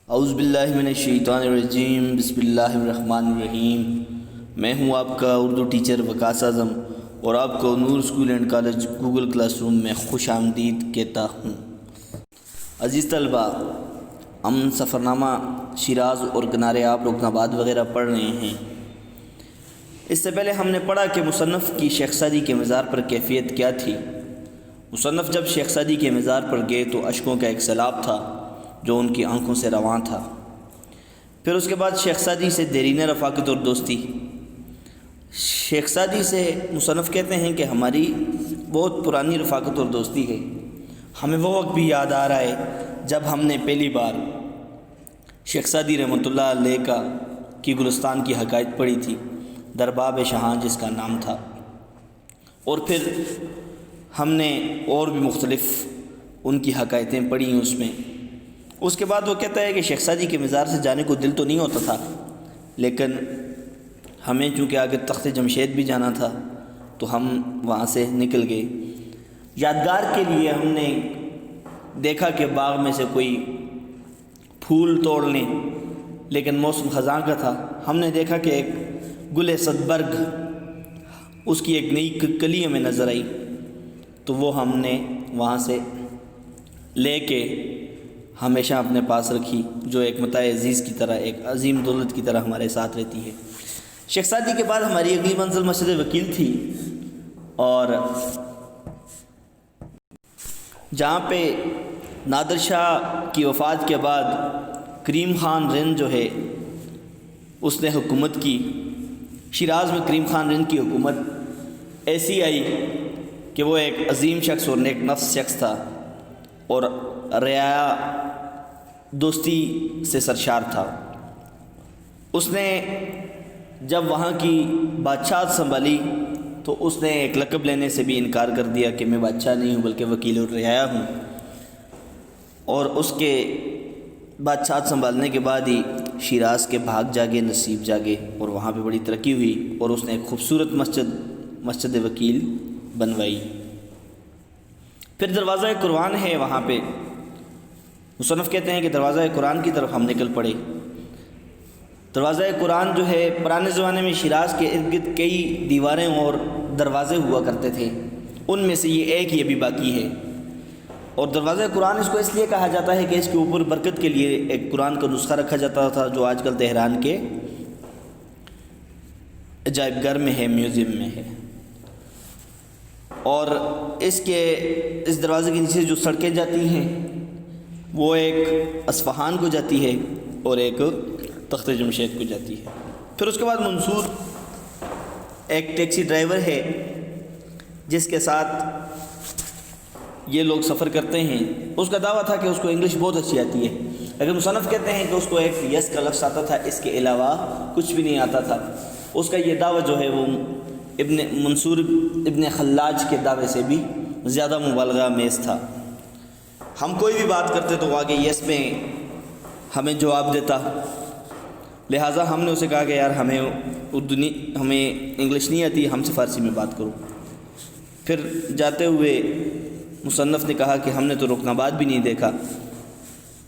اعوذ باللہ من الشیطان الرجیم، بسم اللہ الرحمن الرحیم۔ میں ہوں آپ کا اردو ٹیچر وقاص اعظم اور آپ کو Noor school and college Google classroom میں خوش آمدید کہتا ہوں۔ عزیز طلبہ، ہم سفرنامہ شیراز اور کنارے آب رکن آباد وغیرہ پڑھ رہے ہیں۔ اس سے پہلے ہم نے پڑھا کہ مصنف کی شیخ سعدی کے مزار پر کیفیت کیا تھی۔ مصنف جب شیخ سعدی کے مزار پر گئے تو اشکوں کا ایک سیلاب تھا جو ان کی آنکھوں سے رواں تھا۔ پھر اس کے بعد شیخ سعدی سے دیرینہ رفاقت اور دوستی۔ شیخ سعدی سے مصنف کہتے ہیں کہ ہماری بہت پرانی رفاقت اور دوستی ہے۔ ہمیں وہ وقت بھی یاد آ رہا ہے جب ہم نے پہلی بار شیخ سعدی رحمۃ اللہ علیہ کی گلستان کی حکایت پڑھی تھی، درباب شاہاں جس کا نام تھا، اور پھر ہم نے اور بھی مختلف ان کی حکایتیں پڑھی ہیں اس میں۔ اس کے بعد وہ کہتا ہے کہ شیخ سعدی کے مزار سے جانے کو دل تو نہیں ہوتا تھا، لیکن ہمیں چونکہ آگے تخت جمشید بھی جانا تھا تو ہم وہاں سے نکل گئے۔ یادگار کے لیے ہم نے دیکھا کہ باغ میں سے کوئی پھول توڑ لیں، لیکن موسم خزاں کا تھا۔ ہم نے دیکھا کہ ایک گل صدبرگ، اس کی ایک نئی کلی ہمیں نظر آئی، تو وہ ہم نے وہاں سے لے کے ہمیشہ اپنے پاس رکھی، جو ایک متاع عزیز کی طرح، ایک عظیم دولت کی طرح ہمارے ساتھ رہتی ہے۔ شیخ سعدی کے بعد ہماری اگلی منزل مسجد وکیل تھی، اور جہاں پہ نادر شاہ کی وفات کے بعد کریم خان رند جو ہے اس نے حکومت کی۔ شیراز میں کریم خان رند کی حکومت ایسی آئی کہ وہ ایک عظیم شخص اور نیک نفس شخص تھا اور رعایا دوستی سے سرشار تھا۔ اس نے جب وہاں کی بادشاہت سنبھالی تو اس نے ایک لقب لینے سے بھی انکار کر دیا کہ میں بادشاہ نہیں ہوں بلکہ وکیل اور رعایا ہوں، اور اس کے بادشاہت سنبھالنے کے بعد ہی شیراز کے بھاگ جاگے، نصیب جاگے، اور وہاں پہ بڑی ترقی ہوئی، اور اس نے ایک خوبصورت مسجد وکیل بنوائی۔ پھر دروازہ قرآن ہے وہاں پہ۔ مصنف کہتے ہیں کہ دروازہ قرآن کی طرف ہم نکل پڑے۔ دروازہ قرآن جو ہے، پرانے زمانے میں شیراز کے ارد گرد کئی دیواریں اور دروازے ہوا کرتے تھے، ان میں سے یہ ایک ہی ابھی باقی ہے، اور دروازہ قرآن اس کو اس لیے کہا جاتا ہے کہ اس کے اوپر برکت کے لیے ایک قرآن کا نسخہ رکھا جاتا تھا، جو آج کل تہران کے عجائب گھر میں ہے، میوزیم میں ہے۔ اور اس دروازے کے نیچے جو سڑکیں جاتی ہیں وہ ایک اصفہان کو جاتی ہے اور ایک تخت جمشید کو جاتی ہے۔ پھر اس کے بعد منصور ایک ٹیکسی ڈرائیور ہے جس کے ساتھ یہ لوگ سفر کرتے ہیں۔ اس کا دعویٰ تھا کہ اس کو انگلش بہت اچھی آتی ہے، لیکن مصنف کہتے ہیں کہ اس کو ایک یس کا لفظ آتا تھا، اس کے علاوہ کچھ بھی نہیں آتا تھا۔ اس کا یہ دعویٰ جو ہے وہ منصور ابن خلاج کے دعوے سے بھی زیادہ مبالغہ میز تھا۔ ہم کوئی بھی بات کرتے تو وہ آگے یس میں ہمیں جواب دیتا، لہٰذا ہم نے اسے کہا کہ یار ہمیں انگلش نہیں آتی، ہم سے فارسی میں بات کرو۔ پھر جاتے ہوئے مصنف نے کہا کہ ہم نے تو رکن آباد بھی نہیں دیکھا،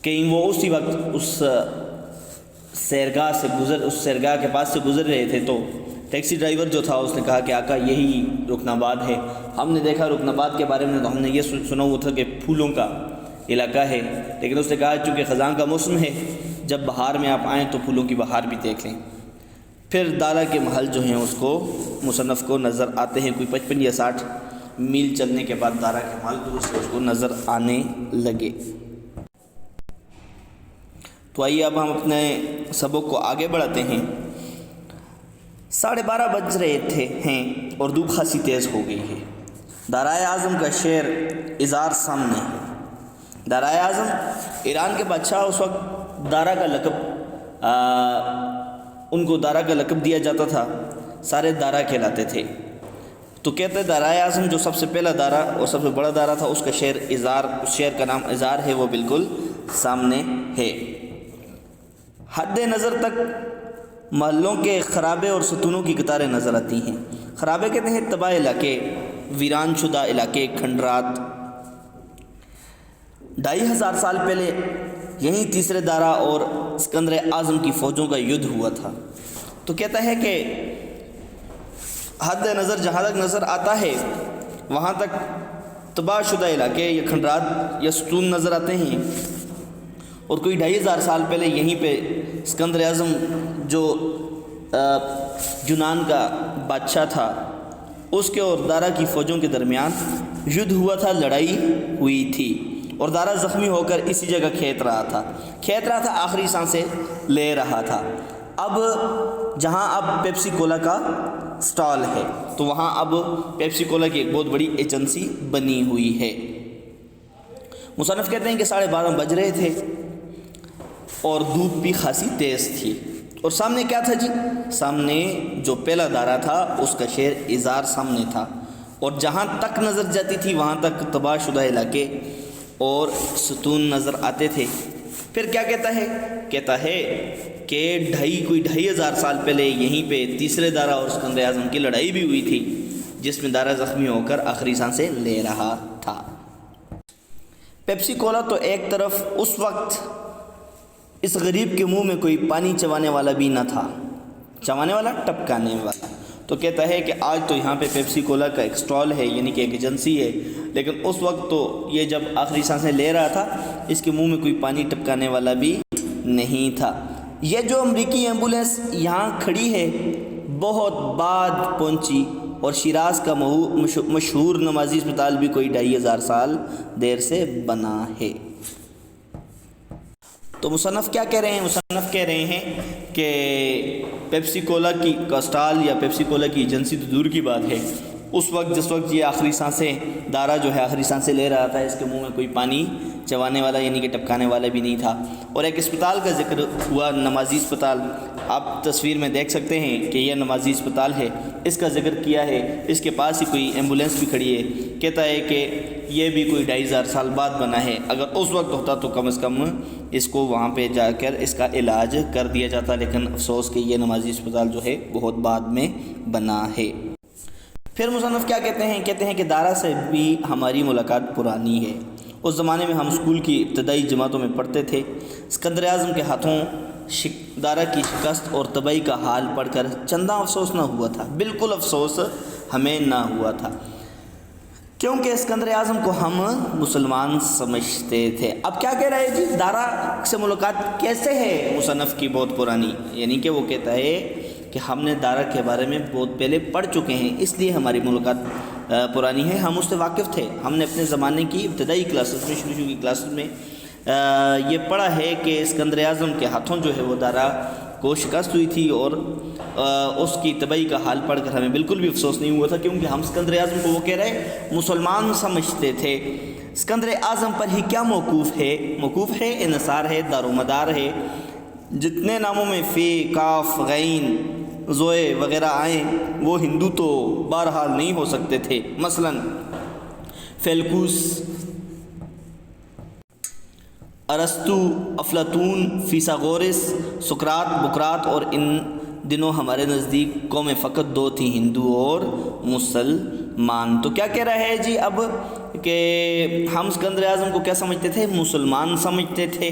کہیں وہ اسی وقت اس سیرگاہ کے پاس سے گزر رہے تھے، تو ٹیکسی ڈرائیور جو تھا اس نے کہا کہ آقا یہی رکن آباد ہے۔ ہم نے دیکھا رکن آباد کے بارے میں تو ہم نے یہ سنا ہوا تھا کہ پھولوں کا علاقہ ہے، لیکن اس نے کہا چونکہ خزاں کا موسم ہے، جب بہار میں آپ آئیں تو پھولوں کی بہار بھی دیکھ لیں۔ پھر دارا کے محل جو ہیں اس کو مصنف کو نظر آتے ہیں، کوئی 55 یا 60 میل چلنے کے بعد دارا کے محل دور سے اس کو نظر آنے لگے۔ تو آئیے اب ہم اپنے سبق کو آگے بڑھاتے ہیں۔ 12:30 بج رہے ہیں اور دھوپ خاصی تیز ہو گئی ہے۔ دارائے اعظم کا شیر ازار سامنے ہے۔ دارائے اعظم ایران کے بادشاہ، اس وقت دارا کا لقب ان کو دارا کا لقب دیا جاتا تھا، سارے دارا کہلاتے تھے۔ تو کہتے ہیں دارائے اعظم جو سب سے پہلا دارا اور سب سے بڑا دارا تھا، اس کا شیر ازار، اس شیر کا نام ازار ہے، وہ بالکل سامنے ہے۔ حد نظر تک محلوں کے خرابے اور ستونوں کی قطاریں نظر آتی ہیں۔ خرابے کہتے ہیں تباہ علاقے، ویران شدہ علاقے، کھنڈرات۔ 2500 سال پہلے یہیں تیسرے دارا اور اسکندر اعظم کی فوجوں کا یدھ ہوا تھا۔ تو کہتا ہے کہ حد نظر جہاں تک نظر آتا ہے وہاں تک تباہ شدہ علاقے یا کھنڈرات یا ستون نظر آتے ہیں، اور کوئی 2500 سال پہلے یہیں پہ اسکندر اعظم جو یونان کا بادشاہ تھا اس کے اور دارا کی فوجوں کے درمیان یدھ ہوا تھا، لڑائی ہوئی تھی، اور دارا زخمی ہو کر اسی جگہ کھیت رہا تھا، آخری سانسیں لے رہا تھا۔ اب جہاں اب پیپسی کولا کا سٹال ہے تو وہاں اب پیپسی کولا کی ایک بہت بڑی ایجنسی بنی ہوئی ہے۔ مصنف کہتے ہیں کہ 12:30 بج رہے تھے اور دھوپ بھی خاصی تیز تھی، اور سامنے کیا تھا جی؟ سامنے جو پہلا دارا تھا اس کا شہر ایزار سامنے تھا، اور جہاں تک نظر جاتی تھی وہاں تک تباہ شدہ علاقے اور ستون نظر آتے تھے۔ پھر کیا کہتا ہے؟ کہتا ہے کہ 2,500 سال پہلے یہیں پہ تیسرے دارا اور اسکندر اعظم کی لڑائی بھی ہوئی تھی، جس میں دارا زخمی ہو کر آخری سانسیں لے رہا تھا۔ پیپسی کولا تو ایک طرف اس وقت اس غریب کے منہ میں کوئی پانی چوانے والا بھی نہ تھا، چوانے والا ٹپکانے والا۔ تو کہتا ہے کہ آج تو یہاں پہ پیپسی کولا کا ایک سٹال ہے، یعنی کہ ایک ایجنسی ہے، لیکن اس وقت تو یہ جب آخری سانسیں لے رہا تھا اس کے منہ میں کوئی پانی ٹپکانے والا بھی نہیں تھا۔ یہ جو امریکی ایمبولینس یہاں کھڑی ہے بہت بعد پہنچی، اور شیراز کا مشہور نمازی اسپتال بھی کوئی 2,500 سال دیر سے بنا ہے۔ تو مصنف کیا کہہ رہے ہیں؟ مصنف کہہ رہے ہیں کہ پیپسی کولا کی کا سٹال یا پیپسی کولا کی ایجنسی تو دور کی بات ہے، اس وقت جس وقت یہ آخری سانسیں دارا جو ہے آخری سانسیں لے رہا تھا اس کے منہ میں کوئی پانی چوانے والا یعنی کہ ٹپکانے والا بھی نہیں تھا۔ اور ایک اسپتال کا ذکر ہوا، نمازی اسپتال، آپ تصویر میں دیکھ سکتے ہیں کہ یہ نمازی اسپتال ہے، اس کا ذکر کیا ہے، اس کے پاس ہی کوئی ایمبولینس بھی کھڑی ہے۔ کہتا ہے کہ یہ بھی کوئی 2,500 سال بعد بنا ہے، اگر اس وقت ہوتا تو کم از کم اس کو وہاں پہ جا کر اس کا علاج کر دیا جاتا، لیکن افسوس کہ یہ نمازی اسپتال جو ہے بہت بعد میں بنا ہے۔ پھر مصنف کیا کہتے ہیں؟ کہتے ہیں کہ دارا سے بھی ہماری ملاقات پرانی ہے، اس زمانے میں ہم اسکول کی ابتدائی جماعتوں میں پڑھتے تھے۔ اسکندر اعظم کے ہاتھوں دارا کی شکست اور تباہی کا حال پڑھ کر چندہ افسوس نہ ہوا تھا، بالکل افسوس ہمیں نہ ہوا تھا، کیونکہ اسکندر اعظم کو ہم مسلمان سمجھتے تھے۔ اب کیا کہہ رہا ہے جی؟ دارا سے ملاقات کیسے ہے مصنف کی بہت پرانی، یعنی کہ وہ کہتا ہے کہ ہم نے دارا کے بارے میں بہت پہلے پڑھ چکے ہیں، اس لیے ہماری ملاقات پرانی ہے، ہم اس سے واقف تھے۔ ہم نے اپنے زمانے کی ابتدائی کلاسز میں شروع کی کلاسز میں یہ پڑھا ہے کہ اسکندر اعظم کے ہاتھوں جو ہے وہ دارا کو شکست ہوئی تھی، اور اس کی تباہی کا حال پڑھ کر ہمیں بالکل بھی افسوس نہیں ہوا تھا، کیونکہ ہم اسکندر اعظم کو وہ کہہ رہے مسلمان سمجھتے تھے۔ اسکندر اعظم پر ہی کیا موقوف ہے؟ موقوف ہے، انحصار ہے، دار و مدار ہے۔ جتنے ناموں میں فی، کاف، غین، زوئے وغیرہ آئیں وہ ہندو تو بہرحال نہیں ہو سکتے تھے۔ مثلا فیلکوس، ارسطو، افلاطون، فیثاغورس، سقراط، بقراط، اور ان دنوں ہمارے نزدیک قومیں فقط 2 تھیں، ہندو اور مسلمان۔ تو کیا کہہ رہا ہے جی اب کہ ہم اسکندر اعظم کو کیا سمجھتے تھے؟ مسلمان سمجھتے تھے۔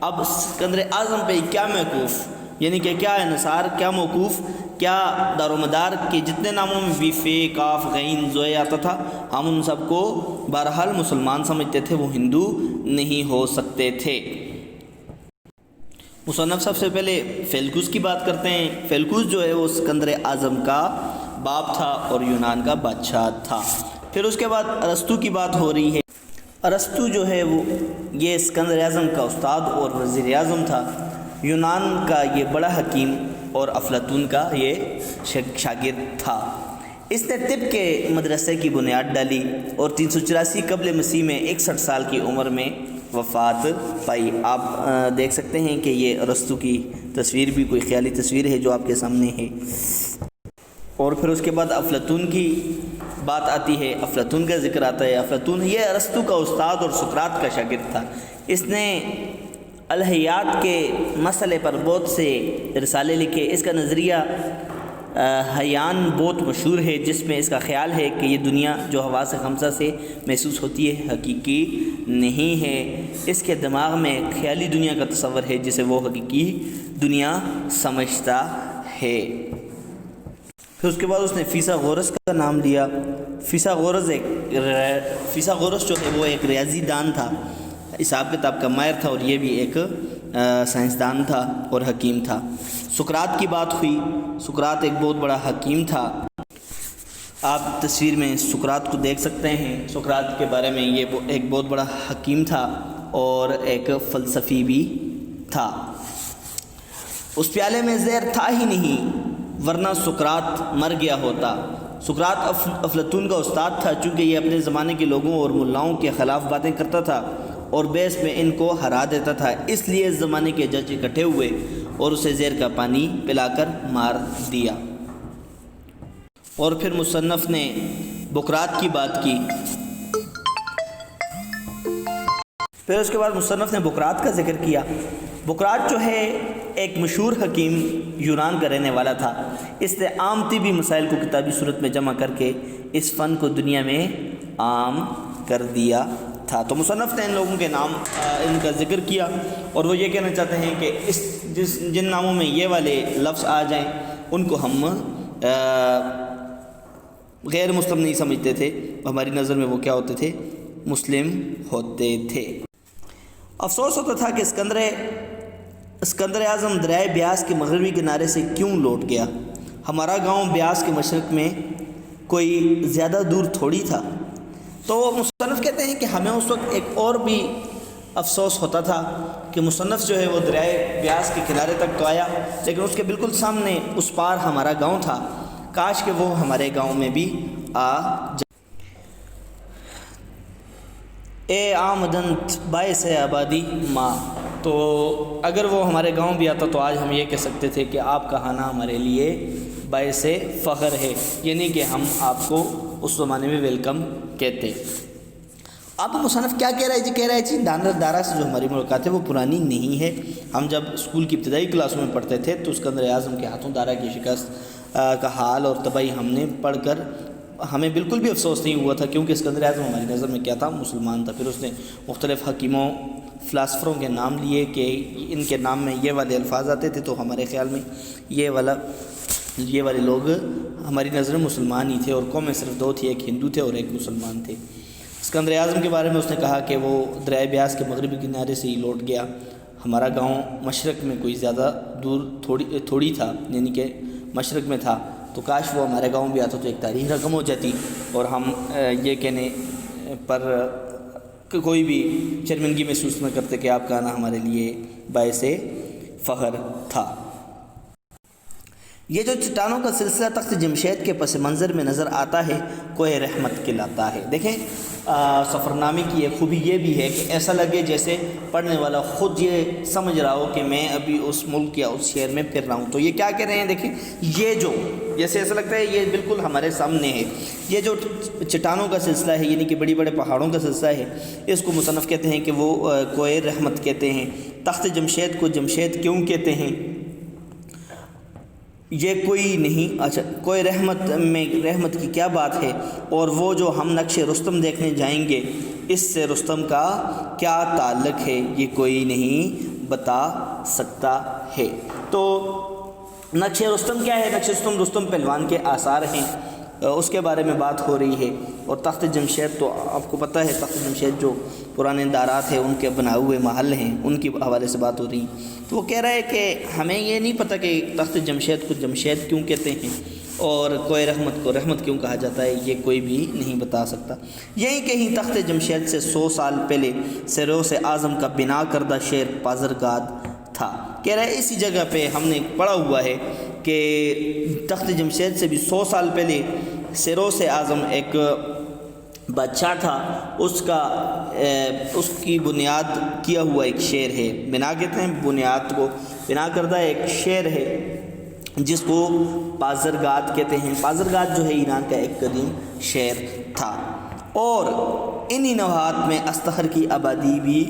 اب اسکندر اعظم پہ کیا موقوف، یعنی کہ کیا انحصار، کیا موقوف، کیا دار و مدار کے جتنے ناموں میں بھی فے، کاف، غین، زوئے آتا تھا ہم ان سب کو بہرحال مسلمان سمجھتے تھے، وہ ہندو نہیں ہو سکتے تھے۔ مصنف سب سے پہلے فیلکوس کی بات کرتے ہیں۔ فیلکوس جو ہے وہ اسکندر اعظم کا باپ تھا اور یونان کا بادشاہ تھا۔ پھر اس کے بعد ارسطو کی بات ہو رہی ہے۔ ارسطو جو ہے وہ یہ اسکندر اعظم کا استاد اور وزیر اعظم تھا، یونان کا یہ بڑا حکیم اور افلاطون کا یہ شاگرد تھا۔ اس نے طب کے مدرسے کی بنیاد ڈالی اور 384 قبل مسیح میں 61 سال کی عمر میں وفات پائی۔ آپ دیکھ سکتے ہیں کہ یہ ارسطو کی تصویر بھی کوئی خیالی تصویر ہے جو آپ کے سامنے ہے۔ اور پھر اس کے بعد افلاطون کی بات آتی ہے، افلاطون کا ذکر آتا ہے۔ افلاطون یہ ارسطو کا استاد اور سقراط کا شاگرد تھا۔ اس نے الہیات کے مسئلے پر بہت سے رسالے لکھے۔ اس کا نظریہ حیان بہت مشہور ہے، جس میں اس کا خیال ہے کہ یہ دنیا جو حواس خمسہ سے محسوس ہوتی ہے حقیقی نہیں ہے، اس کے دماغ میں خیالی دنیا کا تصور ہے جسے وہ حقیقی دنیا سمجھتا ہے۔ پھر اس کے بعد اس نے فیثاغورس کا نام لیا۔ فیثاغورس جو ہے وہ ایک ریاضی دان تھا، حساب کتاب کا ماہر تھا، اور یہ بھی ایک سائنسدان تھا اور حکیم تھا۔ سقراط کی بات ہوئی۔ سقراط ایک بہت بڑا حکیم تھا۔ آپ تصویر میں سقراط کو دیکھ سکتے ہیں۔ سقراط کے بارے میں یہ ایک بہت بڑا حکیم تھا اور ایک فلسفی بھی تھا۔ اس پیالے میں زہر تھا ہی نہیں، ورنہ سقراط مر گیا ہوتا۔ سقراط افلاطون کا استاد تھا، چونکہ یہ اپنے زمانے کے لوگوں اور ملاؤں کے خلاف باتیں کرتا تھا اور بحث میں ان کو ہرا دیتا تھا، اس لیے اس زمانے کے جج اکٹھے ہوئے اور اسے زہر کا پانی پلا کر مار دیا۔ اور پھر مصنف نے بقراط کی بات کی۔ پھر اس کے بعد مصنف نے بقراط کا ذکر کیا۔ بقراط جو ہے ایک مشہور حکیم یونان کا رہنے والا تھا۔ اس نے عام طبی مسائل کو کتابی صورت میں جمع کر کے اس فن کو دنیا میں عام کر دیا تھا۔ تو مصنف نے ان لوگوں کے نام ان کا ذکر کیا، اور وہ یہ کہنا چاہتے ہیں کہ جن ناموں میں یہ والے لفظ آ جائیں ان کو ہم غیر مسلم نہیں سمجھتے تھے، ہماری نظر میں وہ کیا ہوتے تھے؟ مسلم ہوتے تھے۔ افسوس ہوتا تھا کہ اسکندر اعظم دریائے بیاس کے مغربی کنارے سے کیوں لوٹ گیا؟ ہمارا گاؤں بیاس کے مشرق میں کوئی زیادہ دور تھوڑی تھا۔ تو مصنف کہتے ہیں کہ ہمیں اس وقت ایک اور بھی افسوس ہوتا تھا کہ مصنف جو ہے وہ دریائے بیاس کے کنارے تک تو آیا، لیکن اس کے بالکل سامنے اس پار ہمارا گاؤں تھا، کاش کہ وہ ہمارے گاؤں میں بھی آ جائے۔ اے آمدنت باعث آبادی ماں، تو اگر وہ ہمارے گاؤں بھی آتا تو آج ہم یہ کہہ سکتے تھے کہ آپ کا آنا ہمارے لیے باعث فخر ہے، یعنی کہ ہم آپ کو اس زمانے میں ویلکم کہتے۔ اب مصنف کیا کہہ رہا ہے جی؟ کہہ رہا ہے جی دارا سے جو ہماری ملاقات ہے وہ پرانی نہیں ہے۔ ہم جب اسکول کی ابتدائی کلاسوں میں پڑھتے تھے تو اسکندر اعظم کے ہاتھوں دارا کی شکست کا حال اور تباہی ہم نے پڑھ کر ہمیں بالکل بھی افسوس نہیں ہوا تھا، کیونکہ اسکندر اعظم ہماری نظر میں کیا تھا؟ مسلمان تھا۔ پھر اس نے مختلف حکیموں فلاسفروں کے نام لیے کہ ان کے نام میں یہ والے الفاظ آتے تھے، تو ہمارے خیال میں یہ والے لوگ ہماری نظر میں مسلمان ہی تھے، اور قومیں صرف دو تھی، ایک ہندو تھے اور ایک مسلمان تھے۔ اسکندر اعظم کے بارے میں اس نے کہا کہ وہ دریائے بیاس کے مغربی کنارے سے ہی لوٹ گیا، ہمارا گاؤں مشرق میں کوئی زیادہ دور تھوڑی تھا، یعنی کہ مشرق میں تھا، تو کاش وہ ہمارے گاؤں بھی آتا تو ایک تاریخ رقم ہو جاتی اور ہم یہ کہنے پر کوئی بھی شرمندگی محسوس نہ کرتے کہ آپ کا آنا ہمارے لیے باعث فخر تھا۔ یہ جو چٹانوں کا سلسلہ تخت جمشید کے پس منظر میں نظر آتا ہے کوہ رحمت کہلاتا ہے۔ دیکھیں سفرنامے کی ایک خوبی یہ بھی ہے کہ ایسا لگے جیسے پڑھنے والا خود یہ سمجھ رہا ہو کہ میں ابھی اس ملک یا اس شہر میں پھر رہا ہوں۔ تو یہ کیا کہہ رہے ہیں؟ دیکھیں یہ جو جیسے ایسا لگتا ہے یہ بالکل ہمارے سامنے ہے، یہ جو چٹانوں کا سلسلہ ہے، یعنی کہ بڑی بڑے پہاڑوں کا سلسلہ ہے، اس کو مصنف کہتے ہیں کہ وہ کوہ رحمت کہتے ہیں۔ تخت جمشید کو جمشید کیوں کہتے ہیں؟ یہ کوئی نہیں، اچھا کوہ رحمت میں رحمت کی کیا بات ہے؟ اور وہ جو ہم نقش رستم دیکھنے جائیں گے اس سے رستم کا کیا تعلق ہے؟ یہ کوئی نہیں بتا سکتا ہے۔ تو نقش رستم کیا ہے؟ نقش رستم پہلوان کے آثار ہیں، اس کے بارے میں بات ہو رہی ہے۔ اور تخت جمشید تو آپ کو پتہ ہے، تخت جمشید جو پرانے دارات ہیں ان کے بنائے ہوئے محل ہیں، ان کے حوالے سے بات ہو رہی ہے۔ تو وہ کہہ رہا ہے کہ ہمیں یہ نہیں پتہ کہ تخت جمشید کو جمشید کیوں کہتے ہیں اور کوہ رحمت کو رحمت کیوں کہا جاتا ہے، یہ کوئی بھی نہیں بتا سکتا۔ یہی کہیں تخت جمشید سے 100 سال پہلے سیروس اعظم کا بنا کردہ شہر پازرگاد تھا۔ کہہ رہا ہے اسی جگہ پہ ہم نے پڑھا ہوا ہے کہ تخت جمشید سے بھی 100 سال پہلے سیروس اعظم ایک بادشاہ تھا، اس کی بنیاد کیا ہوا ایک شہر ہے، بنا کہتے ہیں بنیاد کو، بنا کردہ ایک شہر ہے جس کو پازرگاد کہتے ہیں۔ پازرگاد جو ہے ایران کا ایک قدیم شہر تھا۔ اور انہی نواحات میں استخر کی آبادی بھی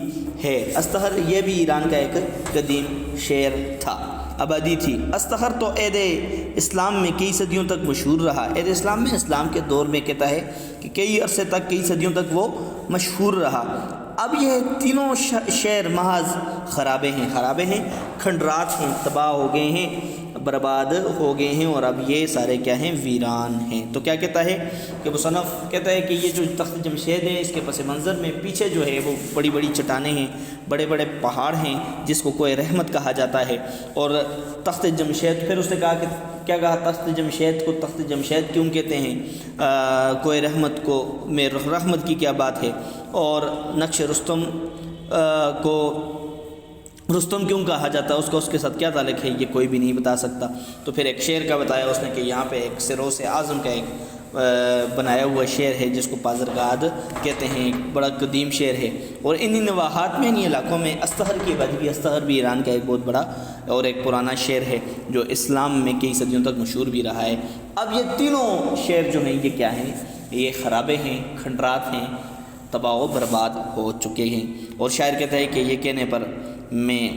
ہے۔ استخر یہ بھی ایران کا ایک قدیم شہر تھا، آبادی تھی۔ استخر تو عہد اسلام میں کئی صدیوں تک مشہور رہا۔ عہد اسلام میں اسلام کے دور میں کہتا ہے کہ کئی عرصے تک، کئی صدیوں تک وہ مشہور رہا۔ اب یہ تینوں شہر محض خرابے ہیں، کھنڈرات ہیں، تباہ ہو گئے ہیں، برباد ہو گئے ہیں، اور اب یہ سارے کیا ہیں؟ ویران ہیں۔ تو کیا کہتا ہے کہ مصنف کہتا ہے کہ یہ جو تخت جمشید ہے، اس کے پس منظر میں پیچھے جو ہے وہ بڑی بڑی چٹانیں ہیں، بڑے بڑے پہاڑ ہیں، جس کو کوہ رحمت کہا جاتا ہے۔ اور تخت جمشید، پھر اس نے کہا کہ کیا کہا؟ تخت جمشید کو تخت جمشید کیوں کہتے ہیں؟ کوہ رحمت کو میں رحمت کی کیا بات ہے؟ اور نقش رستم کو رستم کیوں کہا جاتا ہے؟ اس کا اس کے ساتھ کیا تعلق ہے؟ یہ کوئی بھی نہیں بتا سکتا۔ تو پھر ایک شعر کا بتایا اس نے کہ یہاں پہ ایک سروس اعظم کا ایک بنایا ہوا شعر ہے جس کو پازرگاد کہتے ہیں، ایک بڑا قدیم شعر ہے۔ اور انہی نواحات میں، انہی علاقوں میں استخر کی آبادی بھی، استخر بھی ایران کا ایک بہت بڑا اور ایک پرانا شہر ہے جو اسلام میں کئی صدیوں تک مشہور بھی رہا ہے۔ اب یہ تینوں شہر جو ہیں یہ کیا ہیں؟ یہ خرابے ہیں، کھنڈرات ہیں، تباہ و برباد ہو چکے ہیں۔ اور شاعر کہتا ہے کہ یہ کہنے پر میں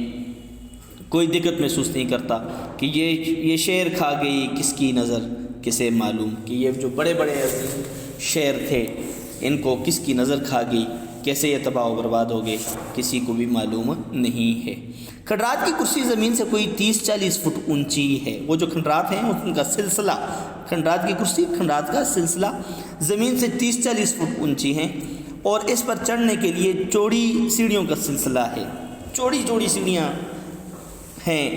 کوئی دقت محسوس نہیں کرتا کہ یہ شعر کھا گئی کس کی نظر کسے معلوم، کہ یہ جو بڑے بڑے شعر تھے ان کو کس کی نظر کھا گئی، کیسے یہ تباہ و برباد ہو گئے، کسی کو بھی معلوم نہیں ہے۔ کھنڈرات کی کرسی زمین سے کوئی 30-40 فٹ اونچی ہے۔ وہ جو کھنڈرات ہیں ان کا سلسلہ، کھنڈرات کی کرسی، کھنڈرات کا سلسلہ زمین سے 30-40 فٹ اونچی ہیں، اور اس پر چڑھنے کے لیے چوڑی سیڑھیوں کا سلسلہ ہے۔ چوڑی چوڑی سیڑھیاں ہیں،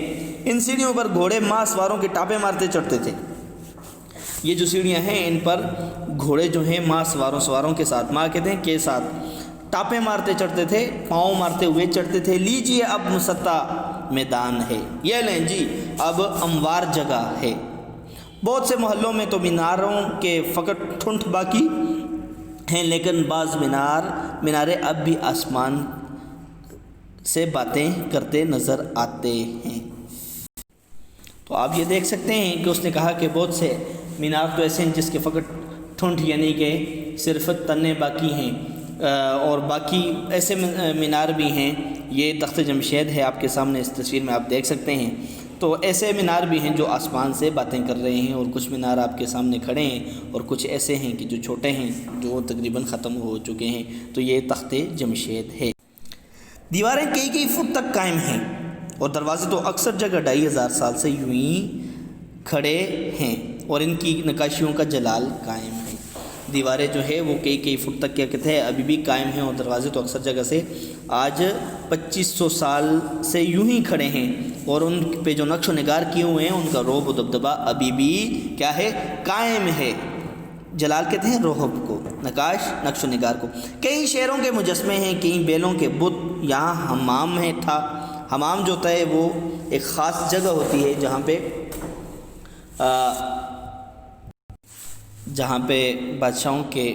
ان سیڑھیوں پر گھوڑے ماہ سواروں کے ٹاپے مارتے چڑھتے تھے۔ یہ جو سیڑھیاں ہیں ان پر گھوڑے جو ہیں ماہ سواروں کے ساتھ، ماہ کہتے ہیں کے ساتھ، ٹاپے مارتے چڑھتے تھے، پاؤں مارتے ہوئے چڑھتے تھے۔ لیجئے اب مسطح میدان ہے، یہ لیں جی اب اموار جگہ ہے۔ بہت سے محلوں میں تو میناروں کے فقط ٹھنٹھ باقی ہیں، لیکن بعض مینارے اب بھی آسمان سے باتیں کرتے نظر آتے ہیں۔ تو آپ یہ دیکھ سکتے ہیں کہ اس نے کہا کہ بہت سے مینار تو ایسے ہیں جس کے فقط ٹھنٹھ یعنی کہ صرف تنے باقی ہیں، اور باقی ایسے مینار بھی ہیں۔ یہ تخت جمشید ہے آپ کے سامنے، اس تصویر میں آپ دیکھ سکتے ہیں۔ تو ایسے مینار بھی ہیں جو آسمان سے باتیں کر رہے ہیں، اور کچھ مینار آپ کے سامنے کھڑے ہیں، اور کچھ ایسے ہیں کہ جو چھوٹے ہیں، جو تقریباً ختم ہو چکے ہیں۔ تو یہ تخت جمشید ہے۔ دیواریں کئی فٹ تک قائم ہیں، اور دروازے تو اکثر جگہ 2500 سال سے یوں ہی کھڑے ہیں، اور ان کی نقاشیوں کا جلال قائم ہے۔ دیواریں جو ہے وہ کئی فٹ تک کیا کہتے ہیں ابھی بھی قائم ہیں، اور دروازے تو اکثر جگہ سے آج 2500 سال سے یوں ہی کھڑے ہیں، اور ان پہ جو نقش و نگار کیے ہوئے ہیں ان کا رعب و دبدبہ ابھی بھی کیا ہے؟ قائم ہے۔ جلال کہتے ہیں رعب کو، نقش و نگار کو۔ کئی شیروں کے مجسمے ہیں، کئی بیلوں کے بت۔ یہاں حمام تھا۔ حمام جو ہوتا ہے وہ ایک خاص جگہ ہوتی ہے جہاں پہ بادشاہوں کے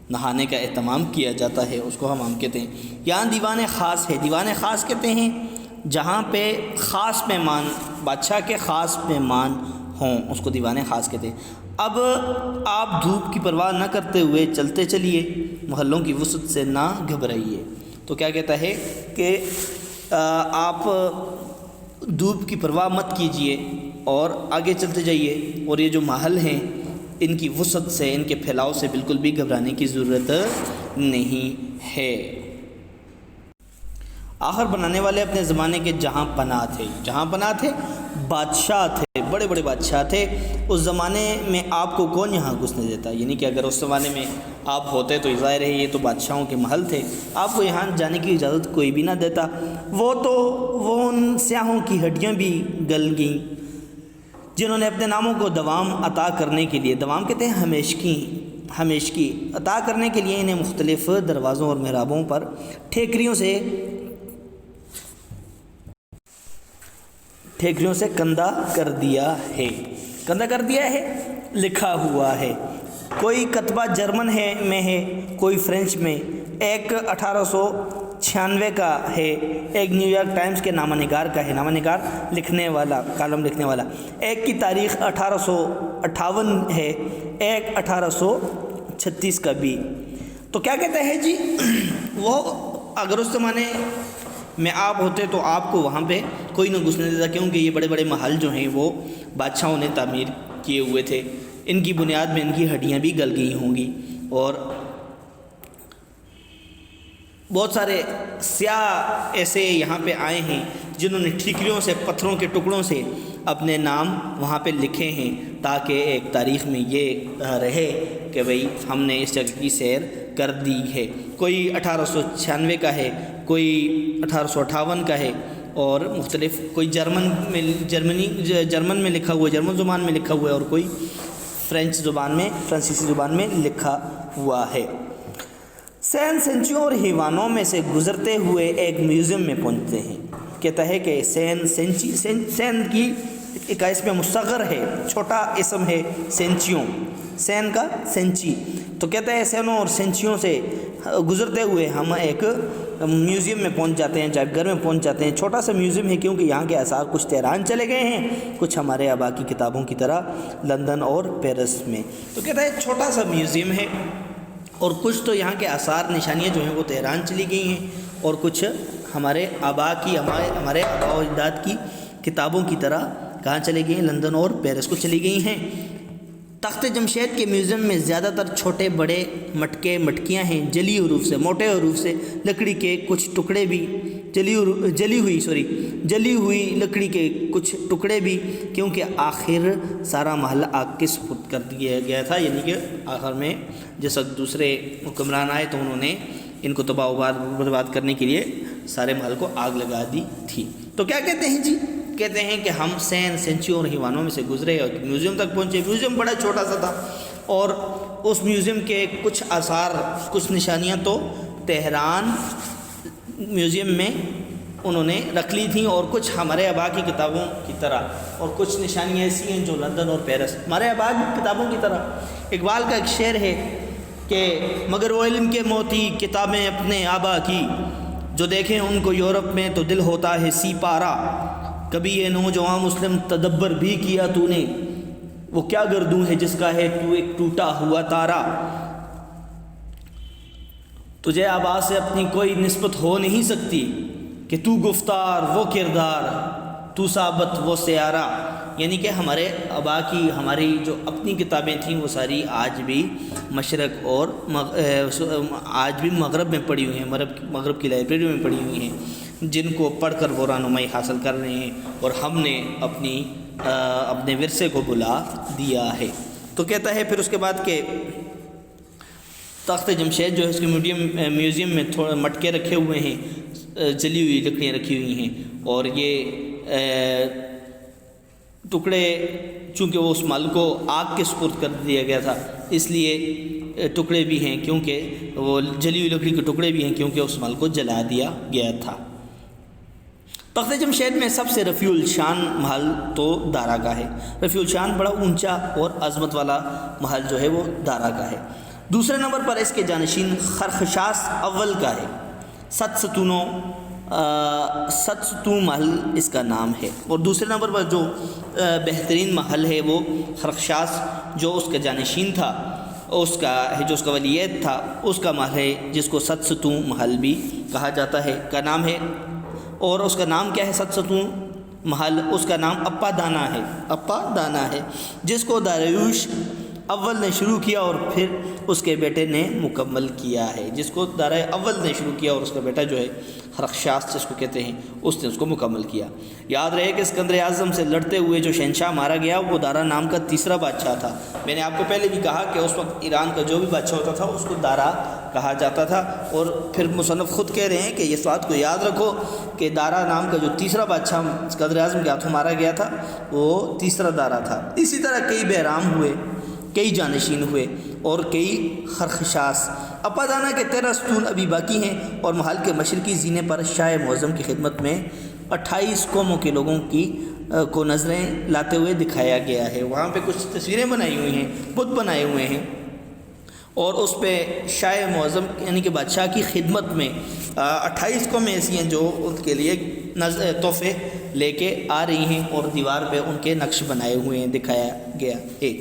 نہانے کا اہتمام کیا جاتا ہے، اس کو حمام کہتے ہیں۔ یہاں دیوان خاص ہے۔ دیوان خاص کہتے ہیں جہاں پہ خاص مہمان، بادشاہ کے خاص مہمان ہوں، اس کو دیوان خاص کہتے ہیں۔ اب آپ دھوپ کی پرواہ نہ کرتے ہوئے چلتے چلیے، محلوں کی وسعت سے نہ گھبرائیے۔ تو کیا کہتا ہے کہ آپ دھوپ کی پرواہ مت کیجیے اور آگے چلتے جائیے، اور یہ جو محل ہیں ان کی وسعت سے، ان کے پھیلاؤ سے بالکل بھی گھبرانے کی ضرورت نہیں ہے۔ آخر بنانے والے اپنے زمانے کے جہاں پناہ تھے، بادشاہ تھے، بڑے بڑے بادشاہ تھے۔ اس زمانے میں آپ کو کون یہاں گھسنے دیتا؟ یعنی کہ اگر اس زمانے میں آپ ہوتے تو ظاہر ہے یہ تو بادشاہوں کے محل تھے، آپ کو یہاں جانے کی اجازت کوئی بھی نہ دیتا۔ وہ ان سیاہوں کی ہڈیاں بھی گل گئیں جنہوں نے اپنے ناموں کو دوام عطا کرنے کے لیے، دوام کہتے ہیں ہمیشگی عطا کرنے کے لیے، انہیں مختلف دروازوں اور محرابوں پر ٹھیکریوں سے کندہ کر دیا ہے، لکھا ہوا ہے۔ کوئی کتبہ جرمن میں ہے، کوئی فرینچ میں، ایک 1896 کا ہے، ایک نیو یارک ٹائمز کے نامہ نگار کا ہے، نامہ نگار لکھنے والا، کالم لکھنے والا، ایک کی تاریخ 1858 ہے، ایک 1836 کا بھی۔ تو کیا کہتے ہیں جی، وہ اگر اس زمانے میں آپ ہوتے تو آپ کو وہاں پہ کوئی نہ گھسنے دیتا، کیونکہ یہ بڑے بڑے محل جو ہیں وہ بادشاہوں نے تعمیر کیے ہوئے تھے، ان کی بنیاد میں ان کی ہڈیاں بھی گل گئی ہوں گی، اور بہت سارے سیاح ایسے یہاں پہ آئے ہیں جنہوں نے ٹھیکریوں سے، پتھروں کے ٹکڑوں سے اپنے نام وہاں پہ لکھے ہیں، تاکہ ایک تاریخ میں یہ رہے کہ بھئی ہم نے اس جگہ کی سیر کر دی ہے۔ کوئی 1896 کا ہے، کوئی 1858 کا ہے، اور مختلف، کوئی جرمن میں لکھا ہوا ہے، جرمن زبان میں لکھا ہوا ہے، اور کوئی فرانسیسی زبان میں لکھا ہوا ہے۔ سین سینچیوں اور ہیوانوں میں سے گزرتے ہوئے ایک میوزیم میں پہنچتے ہیں۔ کہتا ہے کہ سین کی ایک اسم مصغر ہے، چھوٹا اسم ہے سینچیوں، سین کا سینچی، تو کہتا ہے سینوں اور سینچیوں سے گزرتے ہوئے ہم ایک میوزیم میں پہنچ جاتے ہیں، جاگ گھر میں پہنچ جاتے ہیں۔ چھوٹا سا میوزیم ہے کیونکہ یہاں کے آثار کچھ تہران چلے گئے ہیں، کچھ ہمارے آبا کی کتابوں کی طرح لندن اور پیرس میں، تو کہتا ہے چھوٹا سا میوزیم ہے، اور کچھ تو یہاں کے آثار نشانیاں جو ہیں وہ تہران چلی گئی ہیں، اور کچھ ہمارے آبا و اجداد کی کتابوں کی طرح کہاں چلی گئی ہیں، لندن اور پیرس کو چلی گئی ہیں۔ تخت جمشید کے میوزیم میں زیادہ تر چھوٹے بڑے مٹکے مٹکیاں ہیں، جلی حروف سے، موٹے حروف سے، لکڑی کے کچھ ٹکڑے بھی، جلی ہوئی لکڑی کے کچھ ٹکڑے بھی، کیونکہ آخر سارا محل آگ کے سپرد کر دیا گیا تھا، یعنی کہ آخر میں جس وقت دوسرے حکمران آئے تو انہوں نے ان کو تباہ و برباد کرنے کے لیے سارے محل کو آگ لگا دی تھی۔ تو کیا کہتے ہیں جی، کہتے ہیں کہ ہم سین سینچیوں اور ہیوانوں میں سے گزرے اور میوزیم تک پہنچے۔ میوزیم بڑا چھوٹا سا تھا، اور اس میوزیم کے کچھ آثار، کچھ نشانیاں تو تہران میوزیم میں انہوں نے رکھ لی تھیں، اور کچھ ہمارے آبا کی کتابوں کی طرح، اور کچھ نشانیاں ایسی ہیں جو لندن اور پیرس ہمارے آبا کی کتابوں کی طرح۔ اقبال کا ایک شعر ہے کہ مگر وہ علم کے موتی کتابیں اپنے آبا کی، جو دیکھیں ان کو یورپ میں تو دل ہوتا ہے سی پارا، کبھی یہ نوجوان مسلم تدبر بھی کیا تو نے، وہ کیا گردوں ہے جس کا ہے تو ایک ٹوٹا ہوا تارا، تجھے آبا سے اپنی کوئی نسبت ہو نہیں سکتی، کہ تو گفتار وہ کردار، تو ثابت وہ سیارہ، یعنی کہ ہمارے آبا کی، ہماری جو اپنی کتابیں تھیں وہ ساری آج بھی مشرق اور آج بھی مغرب میں پڑھی ہوئی ہیں، مغرب کی لائبریری میں پڑھی ہوئی ہیں، جن کو پڑھ کر وہ رہنمائی حاصل کر رہے ہیں، اور ہم نے اپنے ورثے کو بلا دیا ہے۔ تو کہتا ہے پھر اس کے بعد کہ تخت جمشید جو ہے اس کے میوزیم میں تھوڑے مٹکے رکھے ہوئے ہیں، جلی ہوئی لکڑیاں رکھی ہوئی ہیں، اور یہ ٹکڑے چونکہ وہ اس محل کو آگ کے سپرد کر دیا گیا تھا، اس لیے ٹکڑے بھی ہیں، کیونکہ وہ جلی ہوئی لکڑی کے ٹکڑے بھی ہیں کیونکہ اس محل کو جلا دیا گیا تھا۔ تخت جمشید میں سب سے رفیع الشان محل تو دارا کا ہے۔ رفیع الشان بڑا اونچا اور عظمت والا محل جو ہے وہ دارا کا ہے۔ دوسرے نمبر پر اس کے جانشین خرخشاس اول کا ہے، ست ستون محل اس کا نام ہے، اور دوسرے نمبر پر جو بہترین محل ہے وہ خرخشاس جو اس کا جانشین تھا، جو اس کا ولیعہد تھا، اس کا محل ہے، جس کو ست ستون محل بھی کہا جاتا ہے، کا نام ہے۔ اور اس کا نام کیا ہے ست ستون محل؟ اس کا نام اپا دانا ہے، جس کو داریوش اول نے شروع کیا اور پھر اس کے بیٹے نے مکمل کیا ہے، جس کو دارا اول نے شروع کیا اور اس کا بیٹا جو ہے خرخشاس جس کو کہتے ہیں اس نے اس کو مکمل کیا۔ یاد رہے کہ اسکندر اعظم سے لڑتے ہوئے جو شہنشاہ مارا گیا وہ دارا نام کا تیسرا بادشاہ تھا۔ میں نے آپ کو پہلے بھی کہا کہ اس وقت ایران کا جو بھی بادشاہ ہوتا تھا اس کو دارا کہا جاتا تھا، اور پھر مصنف خود کہہ رہے ہیں کہ اس بات کو یاد رکھو کہ دارا نام کا جو تیسرا بادشاہ اسکندر اعظم کے ہاتھوں مارا گیا تھا وہ تیسرا دارا تھا۔ اسی طرح کئی بہرام ہوئے، کئی جانشین ہوئے اور کئی خرخشاس۔ اپادانا کے 13 ستون ابھی باقی ہیں، اور محل کے مشرقی زینے پر شاہ معظم کی خدمت میں 28 قوموں کے لوگوں کو نظریں لاتے ہوئے دکھایا گیا ہے۔ وہاں پہ کچھ تصویریں بنائی ہوئی ہیں، بت بنائے ہوئے ہیں، اور اس پہ شاہ معظم یعنی کہ بادشاہ کی خدمت میں 28 قومیں ایسی ہیں جو ان کے لیے تحفے لے کے آ رہی ہیں، اور دیوار پہ ان کے نقش بنائے ہوئے ہیں، دکھایا گیا ہے۔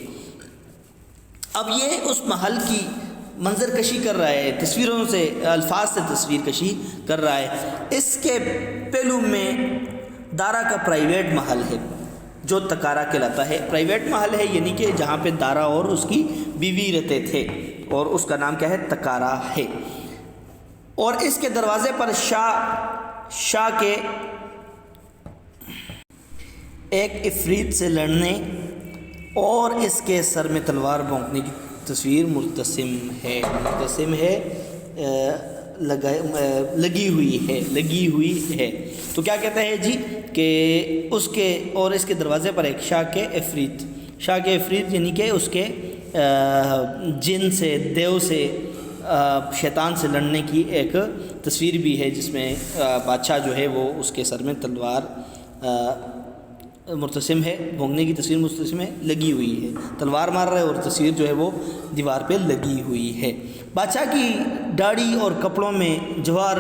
اب یہ اس محل کی منظر کشی کر رہا ہے، تصویروں سے، الفاظ سے تصویر کشی کر رہا ہے۔ اس کے پہلو میں دارا کا پرائیویٹ محل ہے جو تکارا کہلاتا ہے۔ پرائیویٹ محل ہے یعنی کہ جہاں پہ دارا اور اس کی بیوی رہتے تھے، اور اس کا نام کیا ہے؟ تکارا ہے۔ اور اس کے دروازے پر شاہ کے ایک عفریت سے لڑنے اور اس کے سر میں تلوار بھونکنے کی تصویر مرتسم ہے لگی ہوئی ہے۔ تو کیا کہتا ہے جی کہ اس کے اور اس کے دروازے پر ایک شاہ کے عفریت یعنی کہ اس کے جن سے، دیو سے، شیطان سے لڑنے کی ایک تصویر بھی ہے، جس میں بادشاہ جو ہے وہ اس کے سر میں تلوار مرتسم ہے، بھونکنے کی تصویر مرتسم ہے، لگی ہوئی ہے، تلوار مار رہا ہے، اور تصویر جو ہے وہ دیوار پہ لگی ہوئی ہے۔ بادشاہ کی داڑھی اور کپڑوں میں جواہر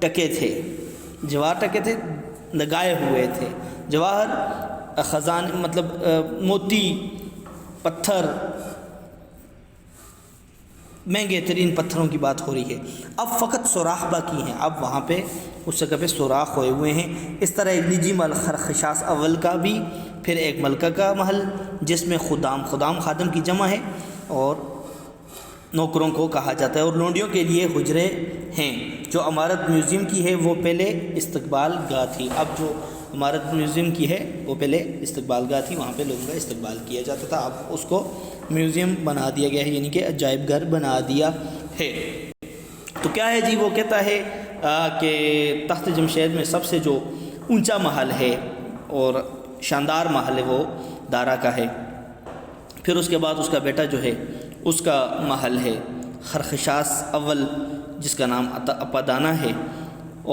ٹکے تھے، لگائے ہوئے تھے۔ جواہر خزان مطلب موتی، پتھر، مہنگے ترین پتھروں کی بات ہو رہی ہے۔ اب فقط سوراخ باقی ہیں، اب وہاں پہ اس جگہ پہ سوراخ ہوئے ہوئے ہیں۔ اس طرح ایک نجی محل خرخشاس اول کا بھی، پھر ایک ملکہ کا محل جس میں خدام خادم کی جمع ہے اور نوکروں کو کہا جاتا ہے، اور لونڈیوں کے لیے حجرے ہیں۔ جو عمارت میوزیم کی ہے وہ پہلے استقبال گاہ تھی۔ اب جو عمارت میوزیم کی ہے وہ پہلے استقبال گاہ تھی، وہاں پہ لوگوں کا استقبال کیا جاتا تھا، اب اس کو میوزیم بنا دیا گیا ہے، یعنی کہ عجائب گھر بنا دیا ہے۔ تو کیا ہے جی؟ وہ کہتا ہے کہ تخت جمشید میں سب سے جو اونچا محل ہے اور شاندار محل ہے وہ دارا کا ہے۔ پھر اس کے بعد اس کا بیٹا جو ہے اس کا محل ہے خرخشاس اول، جس کا نام اپادانہ ہے،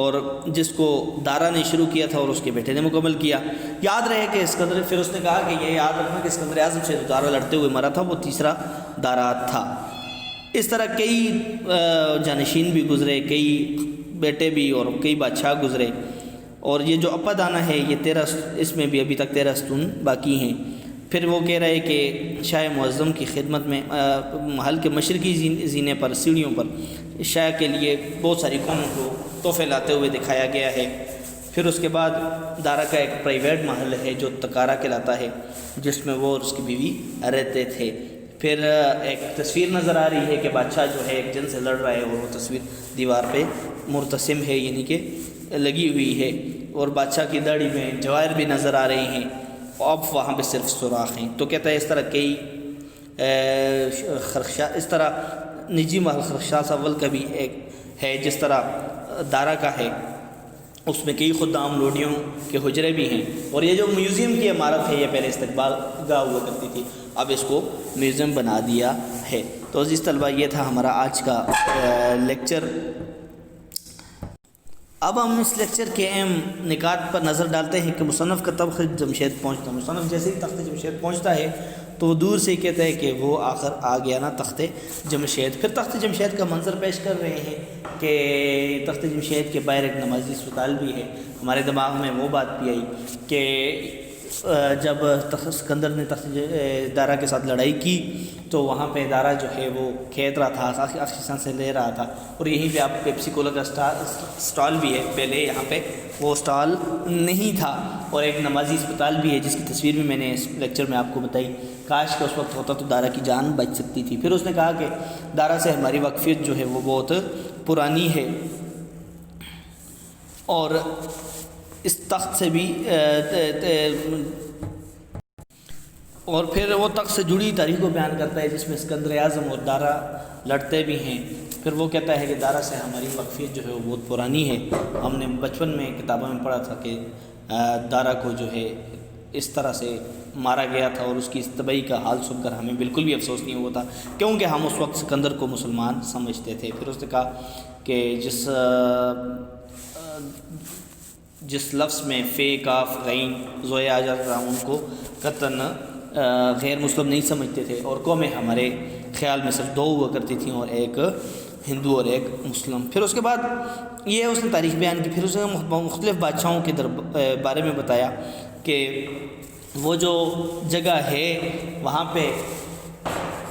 اور جس کو دارا نے شروع کیا تھا اور اس کے بیٹے نے مکمل کیا۔ یاد رہے کہ اسکندر، پھر اس نے کہا کہ یہ یاد رکھنا کہ اسکندر اعظم سے دارا لڑتے ہوئے مرا تھا، وہ تیسرا دارا تھا۔ اس طرح کئی جانشین بھی گزرے، کئی بیٹے بھی اور کئی بادشاہ گزرے، اور یہ جو اپادانہ ہے یہ 13، اس میں بھی ابھی تک 13 ستون باقی ہیں۔ پھر وہ کہہ رہے کہ شاہ معظم کی خدمت میں محل کے مشرقی زینے پر، سیڑھیوں پر شاہ کے لیے بہت ساری قوموں کو تحفے لاتے ہوئے دکھایا گیا ہے۔ پھر اس کے بعد دارا کا ایک پرائیویٹ محل ہے جو تکارا کہلاتا ہے، جس میں وہ اور اس کی بیوی رہتے تھے۔ پھر ایک تصویر نظر آ رہی ہے کہ بادشاہ جو ہے ایک جن سے لڑ رہا ہے، اور وہ تصویر دیوار پہ مرتسم ہے یعنی کہ لگی ہوئی ہے، اور بادشاہ کی داڑھی میں جواہر بھی نظر آ رہی ہیں، اب وہاں پہ صرف سوراخ ہیں۔ تو کہتا ہے اس طرح کئی اس طرح نجی محل خرخشاس اول کا بھی ایک ہے، جس طرح دارا کا ہے، اس میں کئی خدام لوڈیوں کے حجرے بھی ہیں، اور یہ جو میوزیم کی عمارت ہے یہ پہلے استقبال گاہ ہوا کرتی تھی، اب اس کو میوزیم بنا دیا ہے۔ تو عزیز طلبہ یہ تھا ہمارا آج کا لیکچر۔ اب ہم اس لیکچر کے اہم نکات پر نظر ڈالتے ہیں کہ مصنف کا تخت جمشید پہنچتا، مصنف جیسے ہی تخت جمشید پہنچتا ہے تو وہ دور سے ہی کہتا ہے کہ وہ آخر آ گیا نا تخت جمشید۔ پھر تخت جمشید کا منظر پیش کر رہے ہیں کہ تخت جمشید کے باہر ایک نمازی اسپتال بھی ہے۔ ہمارے دماغ میں وہ بات بھی آئی کہ جب اسکندر نے تخت دارا کے ساتھ لڑائی کی تو وہاں پہ دارا جو ہے وہ کھیت رہا تھا، آکسیجن سے لے رہا تھا، اور یہیں پہ آپ پیپسی کولا کا سٹال بھی ہے، پہلے یہاں پہ وہ سٹال نہیں تھا، اور ایک نمازی اسپتال بھی ہے جس کی تصویر بھی میں نے اس لیکچر میں آپ کو بتائی۔ کاش کہ اس وقت ہوتا تو دارا کی جان بچ سکتی تھی۔ پھر اس نے کہا کہ دارا سے ہماری واقفیت جو ہے وہ بہت پرانی ہے، اور اس تخت سے بھی اور پھر وہ تخت سے جڑی تاریخ کو بیان کرتا ہے جس میں اسکندر اعظم اور دارا لڑتے بھی ہیں۔ پھر وہ کہتا ہے کہ دارا سے ہماری واقفیت جو ہے وہ بہت پرانی ہے، ہم نے بچپن میں کتابوں میں پڑھا تھا کہ دارا کو جو ہے اس طرح سے مارا گیا تھا، اور اس کی اس تباہی کا حال سن کر ہمیں بالکل بھی افسوس نہیں ہوا تھا، کیونکہ ہم اس وقت سکندر کو مسلمان سمجھتے تھے۔ پھر اس نے کہا کہ جس لفظ میں فے، کاف، غین، زوئے آ جاتا تھا ان کو قطعاً غیر مسلم نہیں سمجھتے تھے، اور قومیں ہمارے خیال میں صرف 2 ہوا کرتی تھیں، اور ایک ہندو اور ایک مسلم۔ پھر اس کے بعد یہ اس نے تاریخ بیان کی۔ پھر اس نے مختلف بادشاہوں کے بارے میں بتایا کہ وہ جو جگہ ہے وہاں پہ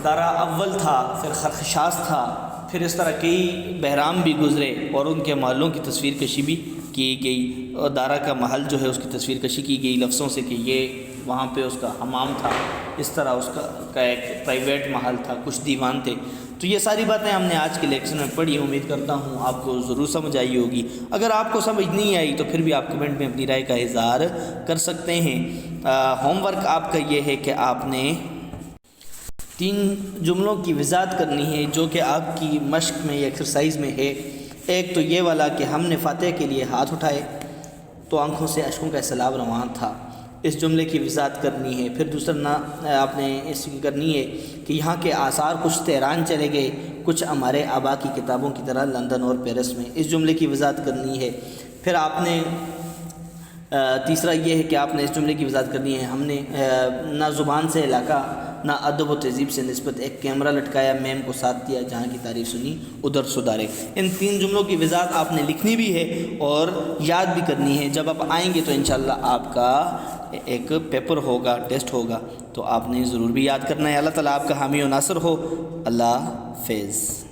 دارا اول تھا، پھر خرخشاس تھا، پھر اس طرح کئی بحرام بھی گزرے اور ان کے محلوں کی تصویر کشی بھی کی گئی، اور دارا کا محل جو ہے اس کی تصویر کشی کی گئی لفظوں سے کہ یہ وہاں پہ اس کا حمام تھا، اس طرح اس کا ایک پرائیویٹ محل تھا، کچھ دیوان تھے۔ تو یہ ساری باتیں ہم نے آج کے لیکچر میں پڑھی، امید کرتا ہوں آپ کو ضرور سمجھ آئی ہوگی۔ اگر آپ کو سمجھ نہیں آئی تو پھر بھی آپ کمنٹ میں اپنی رائے کا اظہار کر سکتے ہیں۔ ہوم ورک آپ کا یہ ہے کہ آپ نے 3 جملوں کی وضاحت کرنی ہے جو کہ آپ کی مشق میں یا ایکسرسائز میں ہے۔ ایک تو یہ والا کہ ہم نے فاتح کے لیے ہاتھ اٹھائے تو آنکھوں سے اشکوں کا سیلاب رواں تھا، اس جملے کی وضاحت کرنی ہے۔ پھر دوسرا آپ نے اس کی کرنی ہے کہ یہاں کے آثار کچھ تہران چلے گئے، کچھ ہمارے آبا کی کتابوں کی طرح لندن اور پیرس میں، اس جملے کی وضاحت کرنی ہے۔ پھر آپ نے تیسرا یہ ہے کہ آپ نے اس جملے کی وضاحت کرنی ہے، ہم نے نہ زبان سے علاقہ نہ ادب و تہذیب سے نسبت، ایک کیمرہ لٹکایا، میم کو ساتھ دیا، جہاں کی تعریف سنی ادھر سدھارے۔ ان 3 جملوں کی وضاحت آپ نے لکھنی بھی ہے اور یاد بھی کرنی ہے۔ جب آپ آئیں گے تو انشاءاللہ آپ کا ایک پیپر ہوگا، ٹیسٹ ہوگا، تو آپ نے ضرور بھی یاد کرنا ہے۔ اللہ تعالیٰ آپ کا حامی و ناصر ہو۔ اللہ حافظ۔